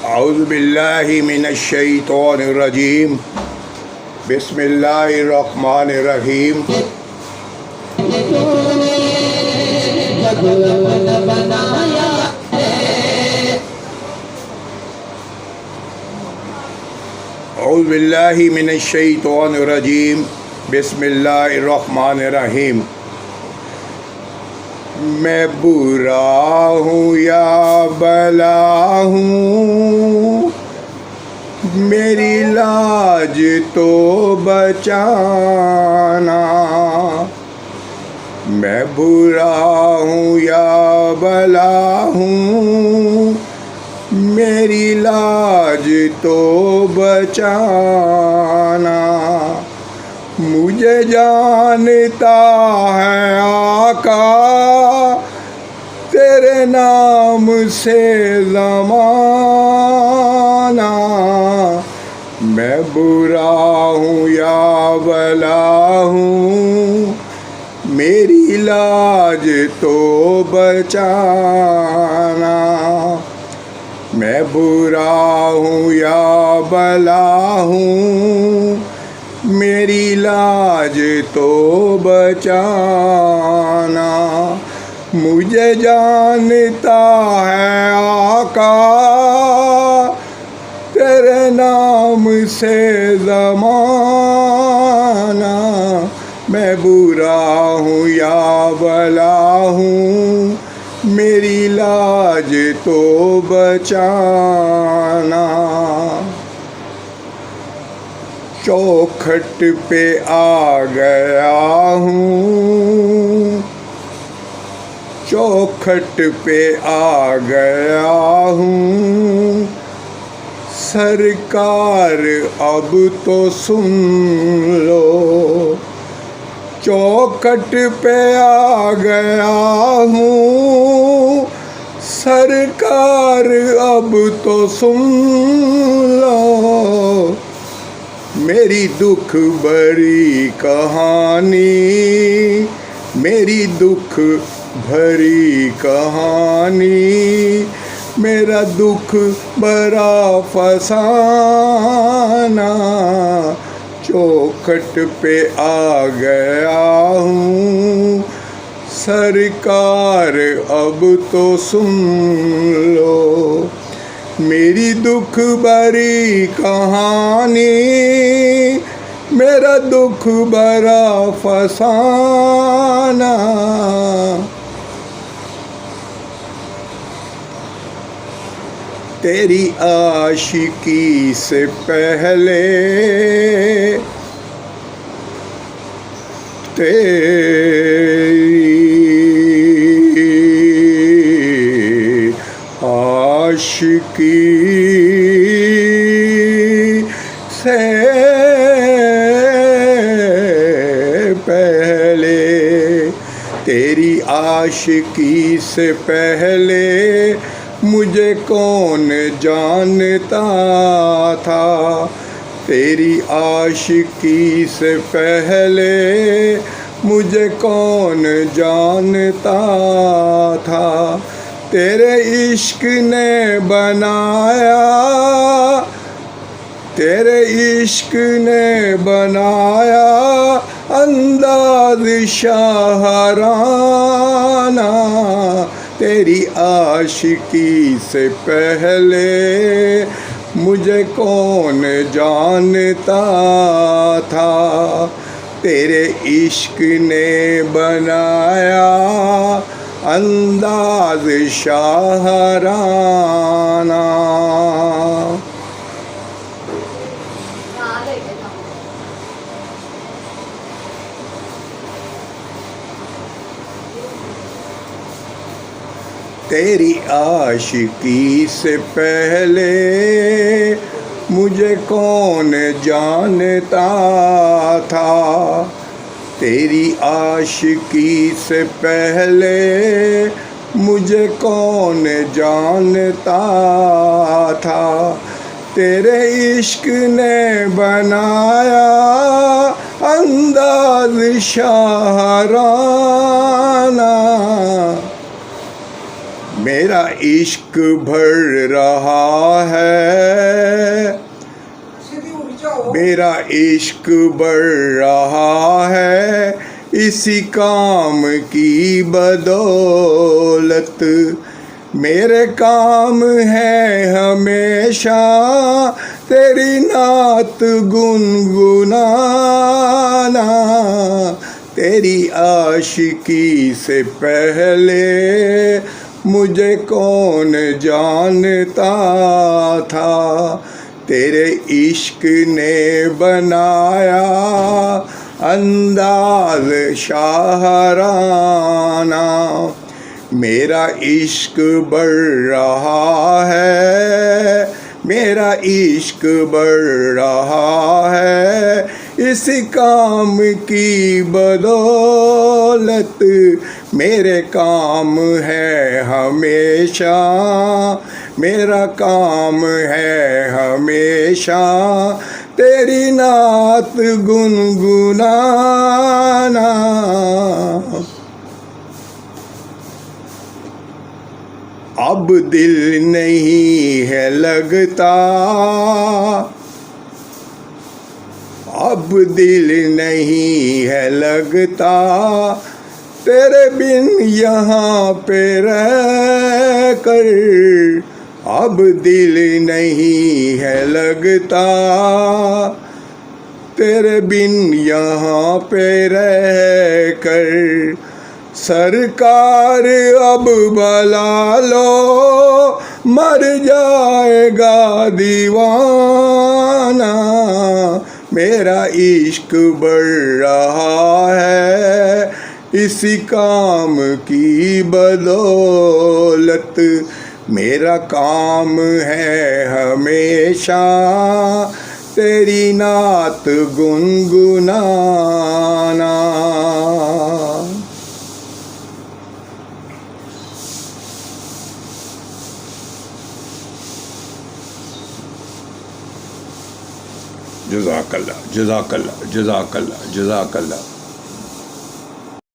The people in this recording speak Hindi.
औज़ुबिल्लाहि मिनश्शैतानिर्रजीम बिस्मिल्लाहिर्रहमानिर्रहीम। औज़ुबिल्लाहि मिनश्शैतानिर्रजीम बिस्मिल्लाहिर्रहमानिर्रहीम। मैं बुरा हूँ या भला हूँ, मेरी लाज तो बचाना। मैं बुरा हूँ या भला हूँ, मेरी लाज तो बचाना। मुझे जानता है आका तेरे नाम से ज़माना। मैं बुरा हूँ या भला हूँ, मेरी लाज तो बचाना। मैं बुरा हूँ या भला हूँ, मेरी लाज तो बचाना। मुझे जानता है आका तेरे नाम से ज़माना। मैं बुरा हूँ या भला हूँ, मेरी लाज तो बचाना। चौखट पे आ गया हूँ, चौखट पे आ गया हूँ, सरकार अब तो सुन लो। चौखट पे आ गया हूँ, सरकार अब तो सुन लो। मेरी दुख भरी कहानी, मेरी दुख भरी कहानी, मेरा दुख भरा फसाना। चौखट पे आ गया हूँ, सरकार अब तो सुन लो। मेरी दुख भरी कहानी, मेरा दुख भरा फसाना। तेरी आशिकी से पहले, तेरी आशिकी से पहले, तेरी आशिकी से पहले मुझे कौन जानता था। तेरी आशिकी से पहले मुझे कौन जानता था। तेरे इश्क ने बनाया, तेरे इश्क ने बनाया अंदाज़ शाहराना। तेरी आशिकी से पहले मुझे कौन जानता था। तेरे इश्क ने बनाया अंदाज़ शाहराना। तेरी आशिकी से पहले मुझे कौन जानता था। तेरी आशिकी से पहले मुझे कौन जानता था। तेरे इश्क ने बनाया अंदाज़ शाहराना। मेरा इश्क भर रहा है, मेरा इश्क बढ़ रहा है इसी काम की बदौलत। मेरे काम है हमेशा तेरी नात गुनगुनाना, तेरी आशिकी से पहले मुझे कौन जानता था। तेरे इश्क ने बनाया अंदाज शाहराना। मेरा इश्क बढ़ रहा है, मेरा इश्क बढ़ रहा है इस काम की बदौलत। मेरे काम है हमेशा, मेरा काम है हमेशा तेरी नात गुनगुनाना। अब दिल नहीं है लगता, अब दिल नहीं है लगता तेरे बिन यहाँ पे रह कर। अब दिल नहीं है लगता तेरे बिन यहाँ पे रह कर। सरकार अब बुला लो मर जाएगा दीवाना। मेरा इश्क बढ़ रहा है इसी काम की बदौलत। मेरा काम है हमेशा तेरी नात गुनगुनाना। जज़ाकल्लाह, जज़ाकल्लाह, जज़ाकल्लाह, जज़ाकल्लाह।